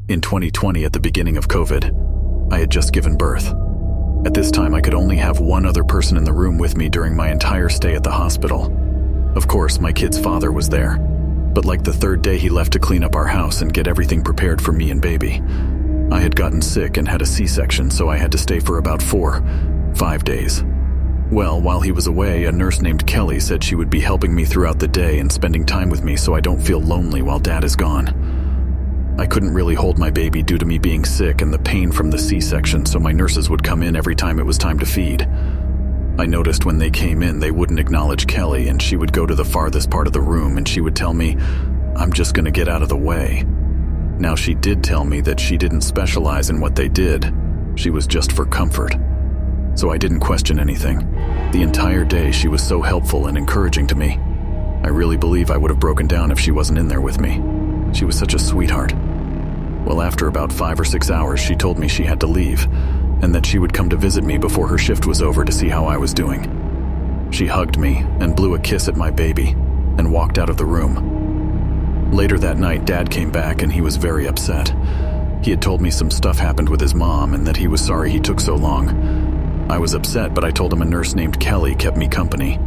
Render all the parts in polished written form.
In 2020, at the beginning of COVID, I had just given birth. At this time, I could only have one other person in the room with me during my entire stay at the hospital. Of course, my kid's father was there, but like the third day he left to clean up our house and get everything prepared for me and baby. I had gotten sick and had a C-section, so I had to stay for about 4-5 days. Well, while he was away, a nurse named Kelly said she would be helping me throughout the day and spending time with me so I don't feel lonely while Dad is gone. I couldn't really hold my baby due to me being sick and the pain from the C-section, so my nurses would come in every time it was time to feed. I noticed when they came in, they wouldn't acknowledge Kelly, and she would go to the farthest part of the room and she would tell me, "I'm just gonna get out of the way." Now, she did tell me that she didn't specialize in what they did. She was just for comfort. So I didn't question anything. The entire day, she was so helpful and encouraging to me. I really believe I would have broken down if she wasn't in there with me. She was such a sweetheart. Well, after about 5 or 6 hours, she told me she had to leave, and that she would come to visit me before her shift was over to see how I was doing. She hugged me and blew a kiss at my baby, and walked out of the room. Later that night, Dad came back and he was very upset. He had told me some stuff happened with his mom and that he was sorry he took so long. I was upset, but I told him a nurse named Kelly kept me company.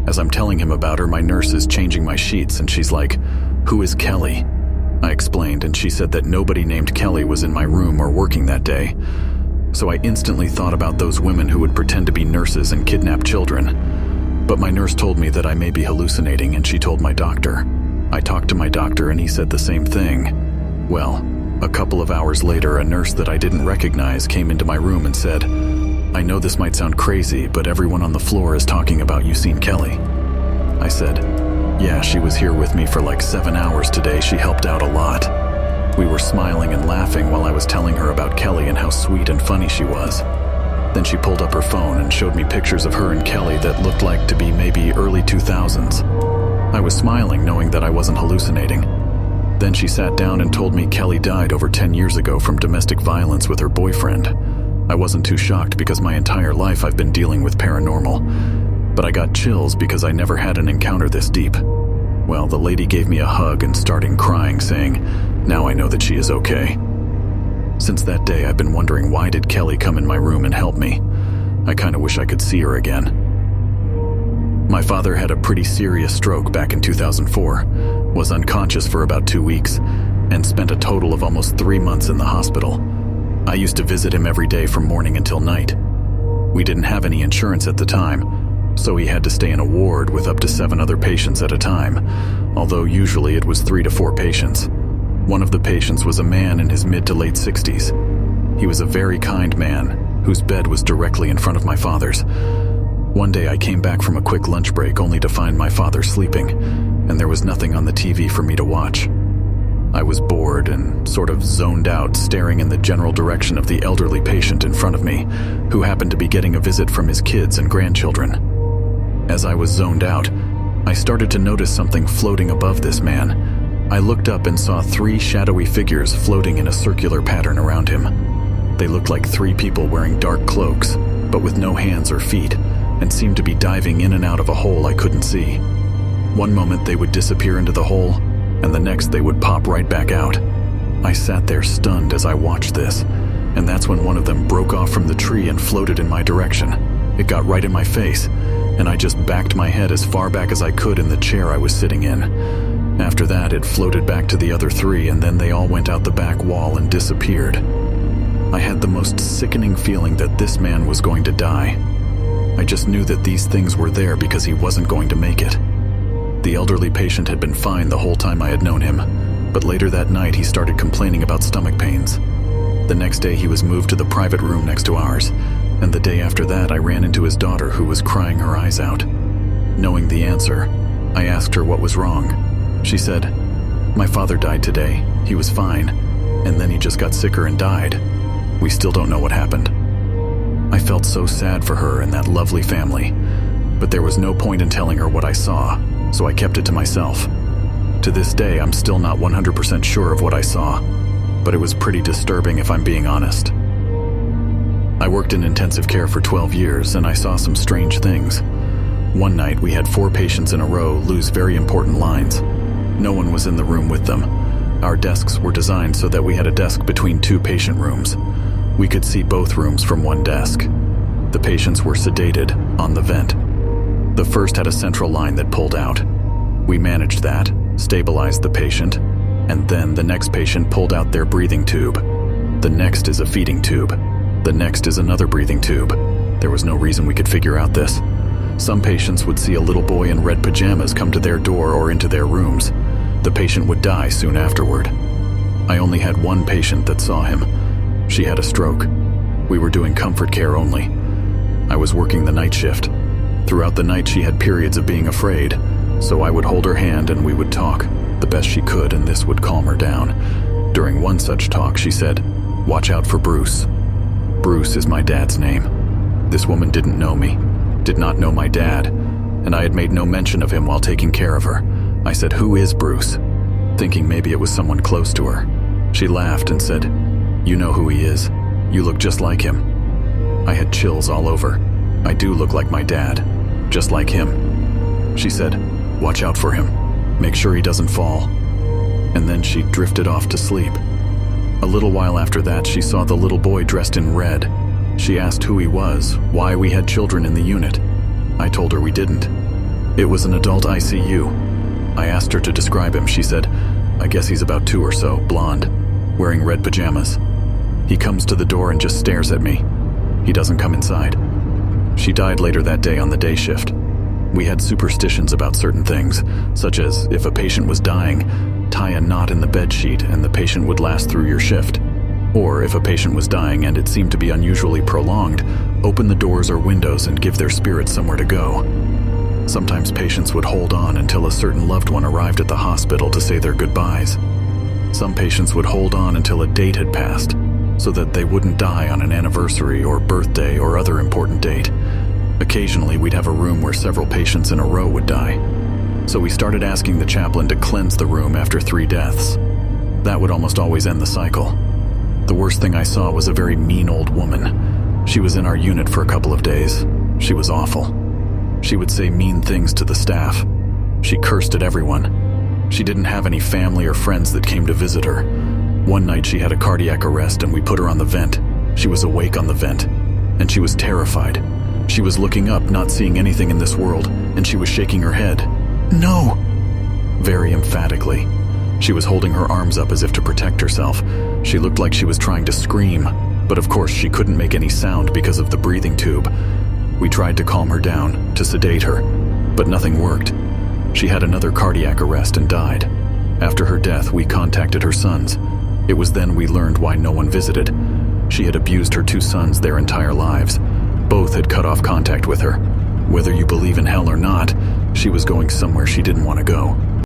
As I'm telling him about her, my nurse is changing my sheets and she's like, "Who is Kelly?" I explained, and she said that nobody named Kelly was in my room or working that day. So I instantly thought about those women who would pretend to be nurses and kidnap children. But my nurse told me that I may be hallucinating, and she told my doctor. I talked to my doctor and he said the same thing. Well, a couple of hours later, a nurse that I didn't recognize came into my room and said, "I know this might sound crazy, but everyone on the floor is talking about you seen Kelly." I said, "Yeah, she was here with me for like 7 hours today. She helped out a lot." We were smiling and laughing while I was telling her about Kelly and how sweet and funny she was. Then she pulled up her phone and showed me pictures of her and Kelly that looked like to be maybe early 2000s. I was smiling, knowing that I wasn't hallucinating. Then she sat down and told me Kelly died over 10 years ago from domestic violence with her boyfriend. I wasn't too shocked because my entire life I've been dealing with paranormal. But I got chills because I never had an encounter this deep. Well, the lady gave me a hug and started crying, saying, "Now I know that she is okay." Since that day, I've been wondering, why did Kelly come in my room and help me? I kinda wish I could see her again. My father had a pretty serious stroke back in 2004, was unconscious for about 2 weeks, and spent a total of almost 3 months in the hospital. I used to visit him every day from morning until night. We didn't have any insurance at the time, so he had to stay in a ward with up to 7 other patients at a time, although usually it was 3 to 4 patients. One of the patients was a man in his mid to late 60s. He was a very kind man, whose bed was directly in front of my father's. One day I came back from a quick lunch break only to find my father sleeping, and there was nothing on the TV for me to watch. I was bored and sort of zoned out, staring in the general direction of the elderly patient in front of me, who happened to be getting a visit from his kids and grandchildren. As I was zoned out, I started to notice something floating above this man. I looked up and saw 3 shadowy figures floating in a circular pattern around him. They looked like 3 people wearing dark cloaks, but with no hands or feet, and seemed to be diving in and out of a hole I couldn't see. One moment they would disappear into the hole, and the next they would pop right back out. I sat there stunned as I watched this, and that's when one of them broke off from the tree and floated in my direction. It got right in my face, and I just backed my head as far back as I could in the chair I was sitting in. After that, it floated back to the other 3, and then they all went out the back wall and disappeared. I had the most sickening feeling that this man was going to die. I just knew that these things were there because he wasn't going to make it. The elderly patient had been fine the whole time I had known him, but later that night he started complaining about stomach pains. The next day he was moved to the private room next to ours, and the day after that I ran into his daughter, who was crying her eyes out. Knowing the answer, I asked her what was wrong. She said, "My father died today. He was fine, and then he just got sicker and died. We still don't know what happened." I felt so sad for her and that lovely family, but there was no point in telling her what I saw, so I kept it to myself. To this day, I'm still not 100% sure of what I saw, but it was pretty disturbing if I'm being honest. I worked in intensive care for 12 years, and I saw some strange things. One night, we had 4 patients in a row lose very important lines. No one was in the room with them, Our desks were designed so that we had a desk between two patient rooms. We could see both rooms from one desk. The patients were sedated on the vent. The first had a central line that pulled out. We managed that, stabilized the patient, and then the next patient pulled out their breathing tube. The next is a feeding tube. The next is another breathing tube. There was no reason we could figure out this. Some patients would see a little boy in red pajamas come to their door or into their rooms. The patient would die soon afterward. I only had one patient that saw him. She had a stroke. We were doing comfort care only. I was working the night shift. Throughout the night she had periods of being afraid, so I would hold her hand and we would talk, the best she could, and this would calm her down. During one such talk she said, "Watch out for Bruce." Bruce is my dad's name. This woman didn't know me, did not know my dad, and I had made no mention of him while taking care of her. I said, "Who is Bruce?" thinking maybe it was someone close to her. She laughed and said, "You know who he is. You look just like him." I had chills all over. I do look like my dad, just like him. She said, "Watch out for him. Make sure he doesn't fall." And then she drifted off to sleep. A little while after that, she saw the little boy dressed in red. She asked who he was, why we had children in the unit. I told her we didn't. It was an adult ICU. I asked her to describe him. She said, "I guess he's about 2 or so, blonde, wearing red pajamas. He comes to the door and just stares at me. He doesn't come inside." She died later that day on the day shift. We had superstitions about certain things, such as if a patient was dying, tie a knot in the bed sheet and the patient would last through your shift. Or if a patient was dying and it seemed to be unusually prolonged, open the doors or windows and give their spirit somewhere to go. Sometimes patients would hold on until a certain loved one arrived at the hospital to say their goodbyes. Some patients would hold on until a date had passed, so that they wouldn't die on an anniversary or birthday or other important date. Occasionally, we'd have a room where several patients in a row would die. So we started asking the chaplain to cleanse the room after 3 deaths. That would almost always end the cycle. The worst thing I saw was a very mean old woman. She was in our unit for a couple of days. She was awful. She would say mean things to the staff. She cursed at everyone. She didn't have any family or friends that came to visit her. One night she had a cardiac arrest and we put her on the vent. She was awake on the vent, and she was terrified. She was looking up, not seeing anything in this world, and she was shaking her head. "No!" very emphatically. She was holding her arms up as if to protect herself. She looked like she was trying to scream, but of course she couldn't make any sound because of the breathing tube. We tried to calm her down, to sedate her, but nothing worked. She had another cardiac arrest and died. After her death, we contacted her sons. It was then we learned why no one visited. She had abused her 2 sons their entire lives. Both had cut off contact with her. Whether you believe in hell or not, she was going somewhere she didn't want to go.